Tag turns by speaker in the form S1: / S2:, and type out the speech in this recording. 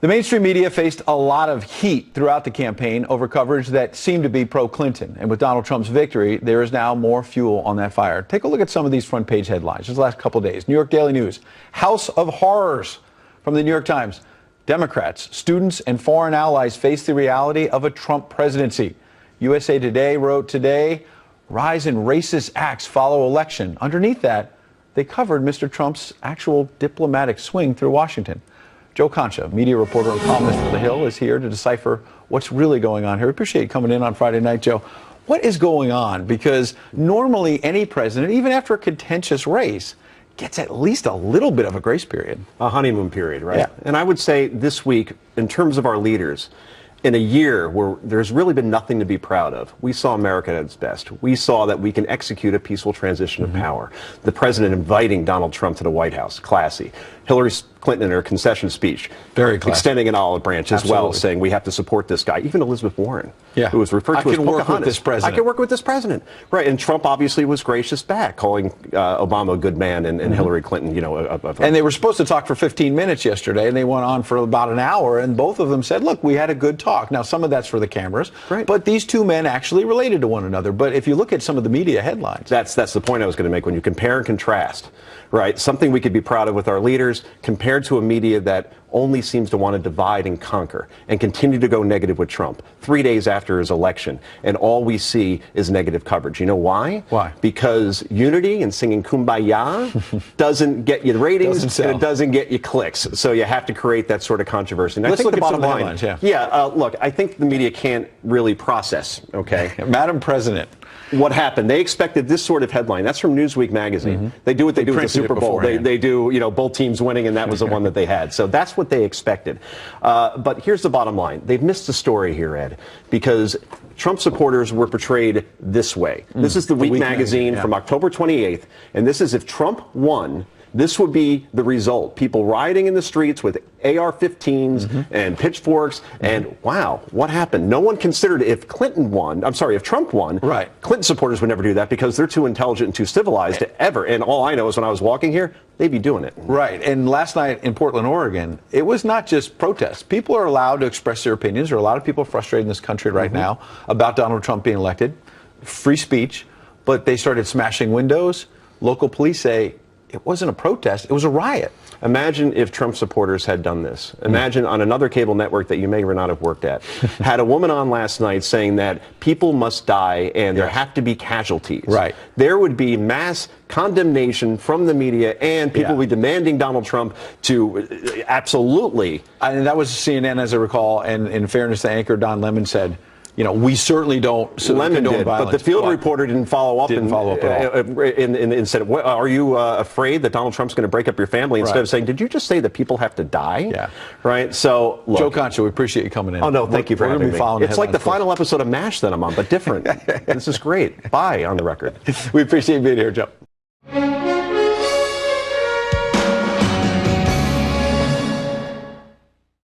S1: The mainstream media faced a lot of heat throughout the campaign over coverage that seemed to be pro-Clinton. And with Donald Trump's victory, there is now more fuel on that fire. Take a look at some of these front page headlines just the last couple of days. New York Daily News, House of Horrors from the New York Times. Democrats, students, and foreign allies face the reality of a Trump presidency. USA Today wrote today, rise in racist acts follow election. Underneath that, they covered Mr. Trump's actual diplomatic swing through Washington. Joe Concha, media reporter and columnist for The Hill, is here to decipher what's really going on here. We appreciate you coming in on Friday night, Joe. What is going on? Because normally any president, even after a contentious race, gets at least a little bit of a grace period.
S2: A honeymoon period, right?
S1: Yeah.
S2: And I would say this week, in terms of our leaders, in a year where there's really been nothing to be proud of, we saw America at its best. We saw that we can execute a peaceful transition of power. The president inviting Donald Trump to the White House, classy. Hillary Clinton in her concession speech,
S1: very classy,
S2: extending an olive branch as well, saying we have to support this guy. Even Elizabeth Warren, who was referred to as Pocahontas. I can work with this president. Right, and Trump obviously was gracious back, calling Obama a good man and Hillary Clinton, you know.
S1: And they were supposed to talk for 15 minutes yesterday, and they went on for about an hour, and both of them said, look, we had a good talk. Now, some of that's for the cameras, but these two men actually related to one another. But if you look at some of the media headlines.
S2: That's the point I was going to make. When you compare and contrast, right, something we could be proud of with our leaders compared to a media that only seems to want to divide and conquer and continue to go negative with Trump 3 days after his election. And all we see is negative coverage. You know why?
S1: Why?
S2: Because unity and singing Kumbaya doesn't get you ratings and it doesn't get you clicks. So you have to create that sort of controversy. And
S1: Let's
S2: I think
S1: look
S2: the
S1: at some
S2: bottom
S1: of the
S2: line,
S1: headlines,
S2: look, I think the media can't really process, okay?
S1: Madam President.
S2: What happened? They expected this sort of headline. That's from Newsweek magazine. They do what they do with the Super Bowl. They do, you know, both teams winning, and that was the one that they had. So that's what they expected. But here's the bottom line. They've missed the story here, Ed, because Trump supporters were portrayed this way. This is the Week magazine from October 28th, and this is if Trump won, this would be the result. People rioting in the streets with AR-15s and pitchforks. And wow, what happened? No one considered if Trump won, Clinton supporters would never do that because they're too intelligent and too civilized to ever. And all I know is when I was walking here, they'd be doing it.
S1: Right. And last night in Portland, Oregon, it was not just protests. People are allowed to express their opinions. There are a lot of people frustrated in this country right now about Donald Trump being elected. Free speech. But they started smashing windows. Local police say it wasn't a protest, it was a riot.
S2: Imagine if Trump supporters had done this. Imagine on another cable network that you may or not have worked at, had a woman on last night saying that people must die and there have to be casualties.
S1: Right.
S2: There would be mass condemnation from the media and people would be demanding Donald Trump to absolutely.
S1: And that was CNN, as I recall, and in fairness, the anchor Don Lemon said, you know, we certainly don't condone violence.
S2: But the field reporter didn't follow up.
S1: Didn't follow up at all.
S2: And said, are you afraid that Donald Trump's going to break up your family? Instead of saying, did you just say that people have to die?
S1: Yeah.
S2: Right? So, look.
S1: Joe Concha, we appreciate you coming in.
S2: Oh, no, thank you for having me. It's like the
S1: final
S2: episode of MASH that I'm on, but different. This is great. Bye on the record.
S1: We appreciate you being here, Joe.